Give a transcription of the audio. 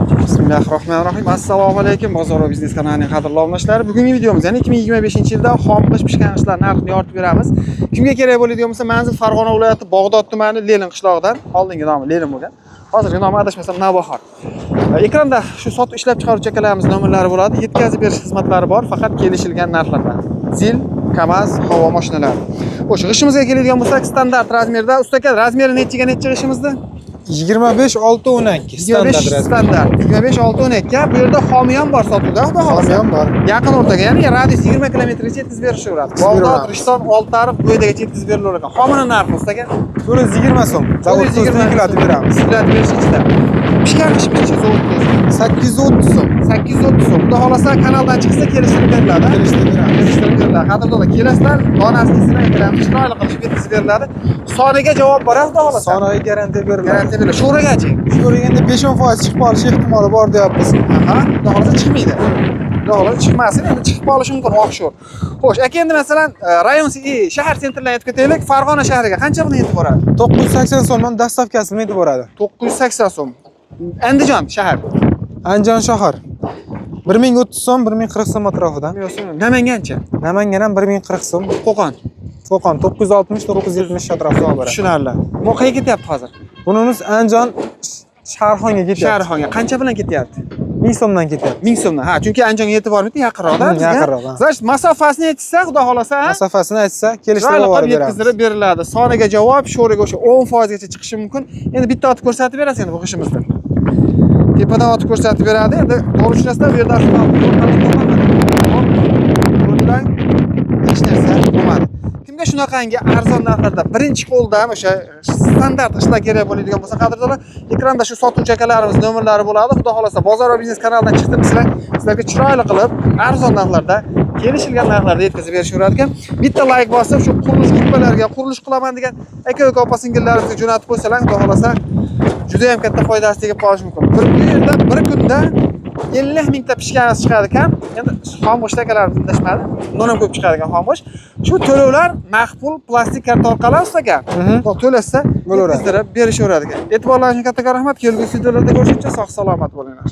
Bismillahirrohmanirrohim. Assalomu alaykum. Bozor va biznes kanalining qadrli obunachilari. Bugungi videomiz, ya'ni 2025-yilda xom qish pishgan qishlar narxini yoritib beramiz. Kimga kerak bo'ladigan bo'lsa, manzil Farg'ona viloyati Bog'dod tumani Lenin qishlog'idan. Oldingi nomi Lenin bo'lgan. Hozirgi nomi adashmasam Navbahor. Ekranda shu sotib ishlab chiqaruvchi akalarimiz nomerlari bo'ladi. Yetkazib berish xizmatlari bor, faqat kelishilgan narxlarda. Zil, KAMAZ, havo mashinalari. Xo'sh, g'ishimizga keladigan bo'lsak, standart razmerda. Usta aka, razmeri nechiga g'ishimizda? 25-6-12 standart 25-6-12. Bu yerda xomi ham bor sotuvda, xudo xolasa. Xomi ham bor. Yaqin o'rtaga, ya'ni radius 20 kilometrgacha yetkazib berishaveradi. Bog'dod, Rishton, Oltiariq bo'yidagacha yetkazib berilar ekan. Xomini narxi ustaga 420 so'm. Zavodda yuklatib beramiz. Yuklatib berish ichida. Pishgan qishimizcha zavodda 830 so'm. 830 so'm. Xudo xolasa kanaldan chiqsa kelishtirib beriladi. Kelishtirib beramiz. Kelishtirib beriladi. Qadrdonlar, kelasizlar, donasini sinab beramiz, chiroyli qilib yetkazib beriladi. Soniga javob beradi, xudo xolasa. Soniga garantiya beriladi. Garantiya beriladi. Sho'ragachi. Sho'raganda 5-10% chiqib qolish ehtimoli bor deyapmiz. Aha, xudo xolasa chiqmaydi. Xudo xolasa chiqmasin, endi chiqib qolishi mumkin oqshor. Xo'sh, aka endi masalan, rayon shahar sentrlariga yetib ketaylik. Farg'ona shahriga qancha bilan yetib boradi? 980 so'mdan dastavkasi bilan yetib boradi. 980 so'm. Andijon shahar. Andijon shahar 1030 so'm, 1040 so'm atrofida. Namangancha. Namangan ham 1040 so'm. Qo'qon. Qo'qon 960-970 atrofida boradi. Tushunarli. Bu qayerga ketyapti hozir? Bunimiz Andijon Sharxonga ketyapti. Sharxonga qancha bilan ketyapti? 1000 so'mdan ketyapti. 1000 so'mdan. Ha, chunki Andijonga yetib bormaydi, yaqinroqda. Yaqinroq. Значит, masofasini aytsa, xudo xolasa, Masofasini aytsa, kelishtirib olib beramiz. yetkazib beriladi. Soniga javob, sho'riga o'sha 10% gacha chiqishi mumkin. Endi bitta otib ko'rsatib berasiz endi bu qishimizda. Tepadan otib ko'rsatib beradi. Endi to'g'ri tushunasizlar, bu yerda hech narsa bo'lmadi. Kimga shunaqangi arzon narxlarda birinchi qo'ldan o'sha standart ishlar kerak bo'ladigan bo'lsa, qadrdonlar, ekranda shu sotuvchi akalarimiz nomerlari bo'ladi. Xudo xolasa, bozor va biznes kanalidan chiqtiribsizlar, sizlarga chiroyli qilib arzon narxlarda, kelishilgan narxlarda yetkazib berishaveradi ekan. Bitta like bosib, shu qurilish guruhlariga qurilish qilaman degan aka-uka opa-singillarimizga jo'natib qo'ysalar, xudo xolasa, juda ham katta foydasi tegib qolishi mumkin. Bir kunda 50 mingta pishgan chiqadi ekan. Endi xomgo'sht akalarimiz indashmadi. Undan ham ko'p chiqadi ekan xomgo'sht. Shu to'lovlar maqbul plastik karta orqali ustaga. To'lasa, yetkazib berishaveradi ekan. E'tiborlaringiz uchun katta rahmat. Kelgusi videolarda ko'rishguncha sog' salomat bo'linglar.